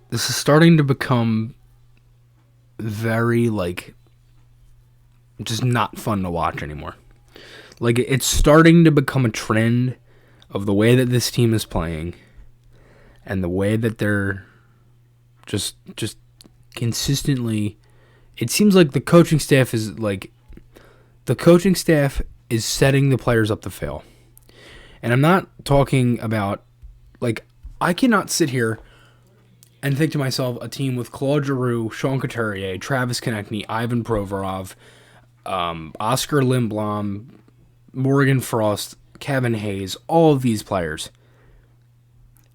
this is starting to become very, like, just not fun to watch anymore. Like, it's starting to become a trend of the way that this team is playing and the way that they're just consistently. It seems like the coaching staff is setting the players up to fail. And I'm not talking about, like, I cannot sit here and think to myself a team with Claude Giroux, Sean Couturier, Travis Konechny, Ivan Provorov, Oscar Lindblom, Morgan Frost, Kevin Hayes, all of these players.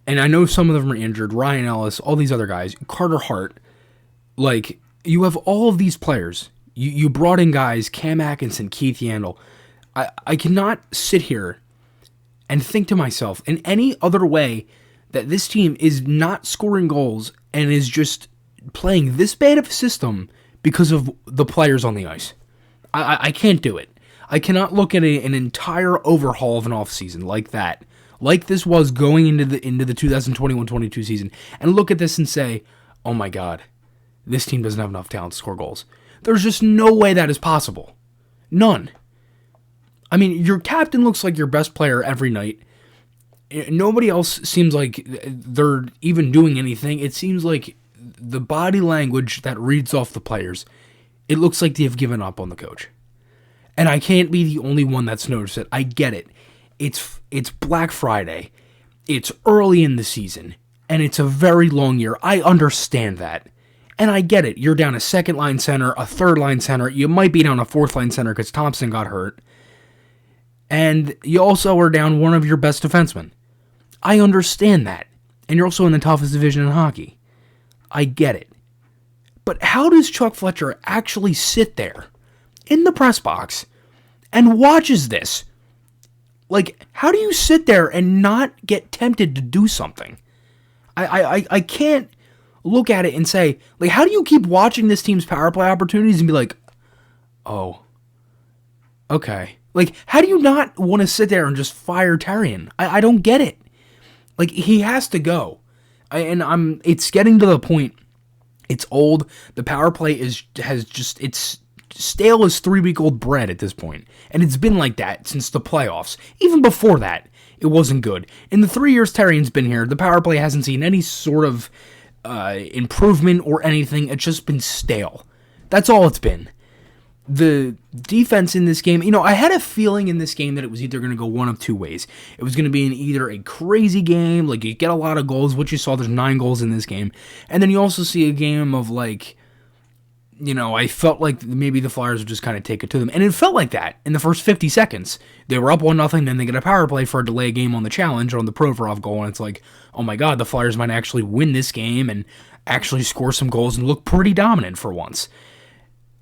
And I know some of them are injured, Ryan Ellis, all these other guys, Carter Hart. Like, you have all of these players. You brought in guys, Cam Atkinson, Keith Yandel. I cannot sit here and think to myself in any other way that this team is not scoring goals and is just playing this bad of a system because of the players on the ice. I can't do it. I cannot look at an entire overhaul of an offseason like that, like this was going into the 2021-22 season, and look at this and say, oh my God, this team doesn't have enough talent to score goals. There's just no way that is possible. None. I mean, your captain looks like your best player every night. Nobody else seems like they're even doing anything. It seems like the body language that reads off the players, it looks like they have given up on the coach. And I can't be the only one that's noticed it. I get it. It's Black Friday. It's early in the season. And it's a very long year. I understand that. And I get it. You're down a second-line center, a third-line center. You might be down a fourth-line center because Thompson got hurt. And you also are down one of your best defensemen. I understand that. And you're also in the toughest division in hockey. I get it. But how does Chuck Fletcher actually sit there in the press box and watches this? Like, how do you sit there and not get tempted to do something? I can't look at it and say, like, how do you keep watching this team's power play opportunities and be like, oh, okay. Like, how do you not want to sit there and just fire Therrien? I don't get it. Like, he has to go. It's getting to the point. It's old. The power play it's stale as 3-week-old bread at this point. And it's been like that since the playoffs. Even before that, it wasn't good. In the 3 years Terrian's been here, the power play hasn't seen any sort of improvement or anything. It's just been stale. That's all it's been. The defense in this game, I had a feeling in this game that it was either going to go one of two ways. It was going to be either a crazy game, like you get a lot of goals, which you saw, there's 9 goals in this game, and then you also see a game of like, I felt like maybe the Flyers would just kind of take it to them, and it felt like that in the first 50 seconds. They were up 1-0, then they get a power play for a delay game on the challenge on the Provorov goal, and it's like, oh my God, the Flyers might actually win this game and actually score some goals and look pretty dominant for once.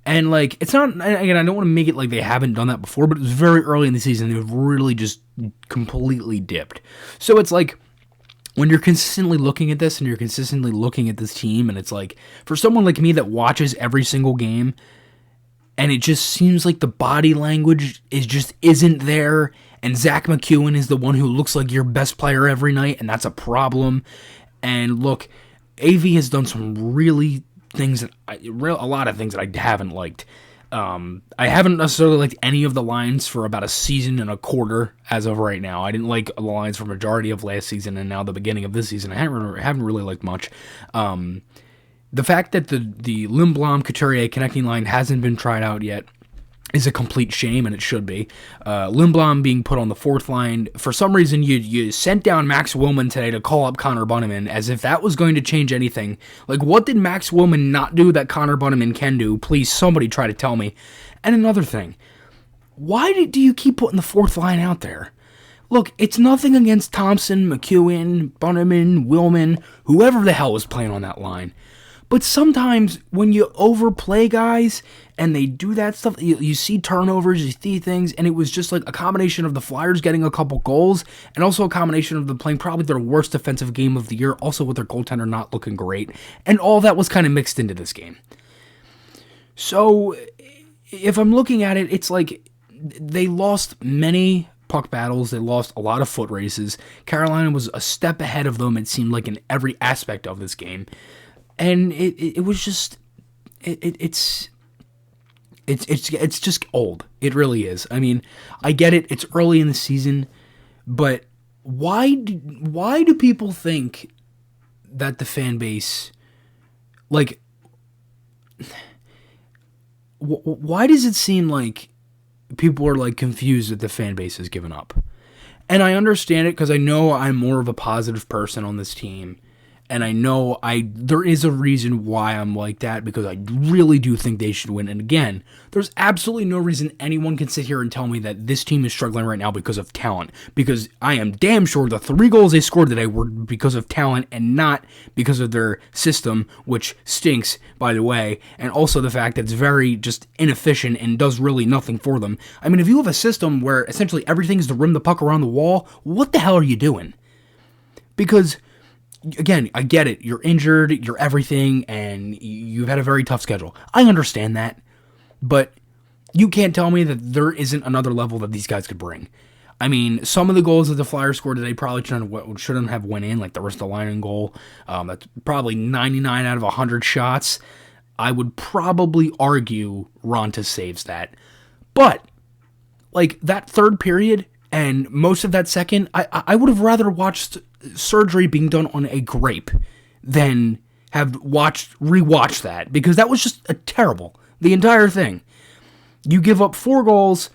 And, like, it's not, again, I don't want to make it like they haven't done that before, but it was very early in the season. They've really just completely dipped. So it's like, when you're consistently looking at this and you're consistently looking at this team, and it's like, for someone like me that watches every single game, and it just seems like the body language isn't there, and Zach McEwen is the one who looks like your best player every night, and that's a problem. And look, AV has done some really a lot of things that I haven't liked. I haven't necessarily liked any of the lines for about a season and a quarter as of right now. I didn't like the lines for majority of last season, and now the beginning of this season I haven't really liked much. The fact that the Lindblom Couturier connecting line hasn't been tried out yet is a complete shame, and it should be. Lindblom being put on the fourth line. For some reason, you sent down Max Willman today to call up Connor Bunnaman, as if that was going to change anything. Like, what did Max Willman not do that Connor Bunnaman can do? Please, somebody try to tell me. And another thing, why do you keep putting the fourth line out there? Look, it's nothing against Thompson, McEwen, Bunnaman, Willman, whoever the hell was playing on that line. But sometimes when you overplay guys and they do that stuff, you see turnovers, you see things, and it was just like a combination of the Flyers getting a couple goals and also a combination of them playing probably their worst defensive game of the year, also with their goaltender not looking great, and all that was kind of mixed into this game. So if I'm looking at it, it's like they lost many puck battles, they lost a lot of foot races. Carolina was a step ahead of them, it seemed like, in every aspect of this game. And it was just it's just old. It really is. I mean, I get it. It's early in the season, but why do people think that the fan base, like, why does it seem like people are like confused that the fan base has given up? And I understand it because I know I'm more of a positive person on this team. And I know there is a reason why I'm like that, because I really do think they should win. And again, there's absolutely no reason anyone can sit here and tell me that this team is struggling right now because of talent. Because I am damn sure the 3 goals they scored today were because of talent and not because of their system, which stinks, by the way. And also the fact that it's very just inefficient and does really nothing for them. I mean, if you have a system where essentially everything is to rim the puck around the wall, what the hell are you doing? Because, again, I get it. You're injured, you're everything, and you've had a very tough schedule. I understand that, but you can't tell me that there isn't another level that these guys could bring. I mean, some of the goals that the Flyers scored today probably shouldn't have went in, like the Ristolainen goal. That's probably 99 out of 100 shots. I would probably argue Ronta saves that. But, like, that third period and most of that second, I would have rather watched surgery being done on a grape than have rewatched that, because that was just terrible. The entire thing. You give up 4 goals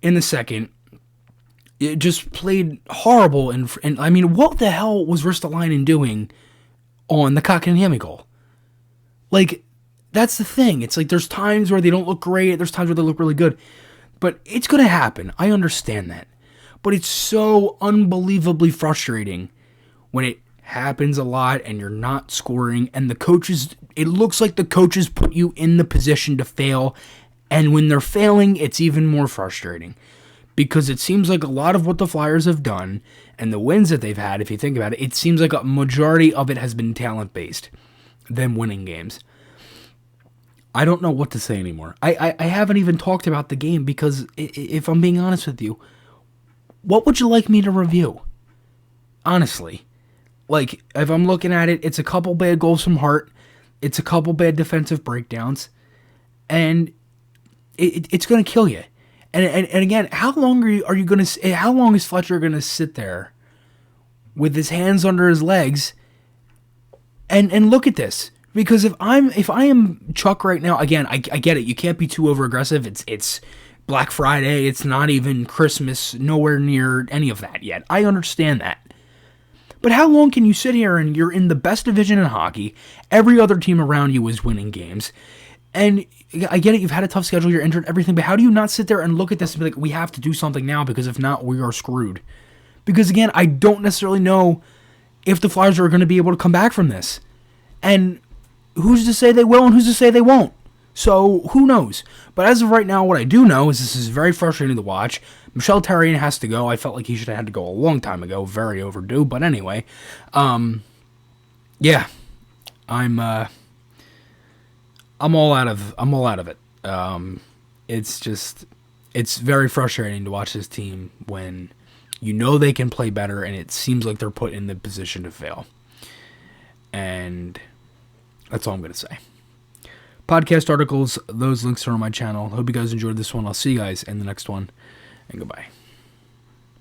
in the second. It just played horrible, and I mean, what the hell was Ristolainen doing on the Kotkaniemi goal? Like, that's the thing. It's like there's times where they don't look great, there's times where they look really good, but it's going to happen. I understand that. But it's so unbelievably frustrating when it happens a lot and you're not scoring, and the coaches, it looks like the coaches put you in the position to fail, and when they're failing, it's even more frustrating, because it seems like a lot of what the Flyers have done and the wins that they've had, if you think about it, it seems like a majority of it has been talent-based, them winning games. I don't know what to say anymore. I haven't even talked about the game, because if I'm being honest with you, what would you like me to review? Honestly. Like, if I'm looking at it, it's a couple bad goals from Hart. It's a couple bad defensive breakdowns. And it's going to kill you. And again, how long how long is Fletcher going to sit there with his hands under his legs and look at this? Because if I am Chuck right now, again, I get it. You can't be too over aggressive. It's Black Friday. It's not even Christmas. Nowhere near any of that yet. I understand that. But how long can you sit here and you're in the best division in hockey, every other team around you is winning games, and I get it, you've had a tough schedule, you're injured, everything, but how do you not sit there and look at this and be like, we have to do something now, because if not, we are screwed? Because again, I don't necessarily know if the Flyers are going to be able to come back from this. And who's to say they will and who's to say they won't? So, who knows? But as of right now, what I do know is this is very frustrating to watch. Michel Therrien has to go. I felt like he should have had to go a long time ago. Very overdue. But anyway, yeah, I'm all out of it. It's very frustrating to watch this team when you know they can play better, and it seems like they're put in the position to fail. And that's all I'm going to say. Podcast articles, those links are on my channel. Hope you guys enjoyed this one. I'll see you guys in the next one, and goodbye.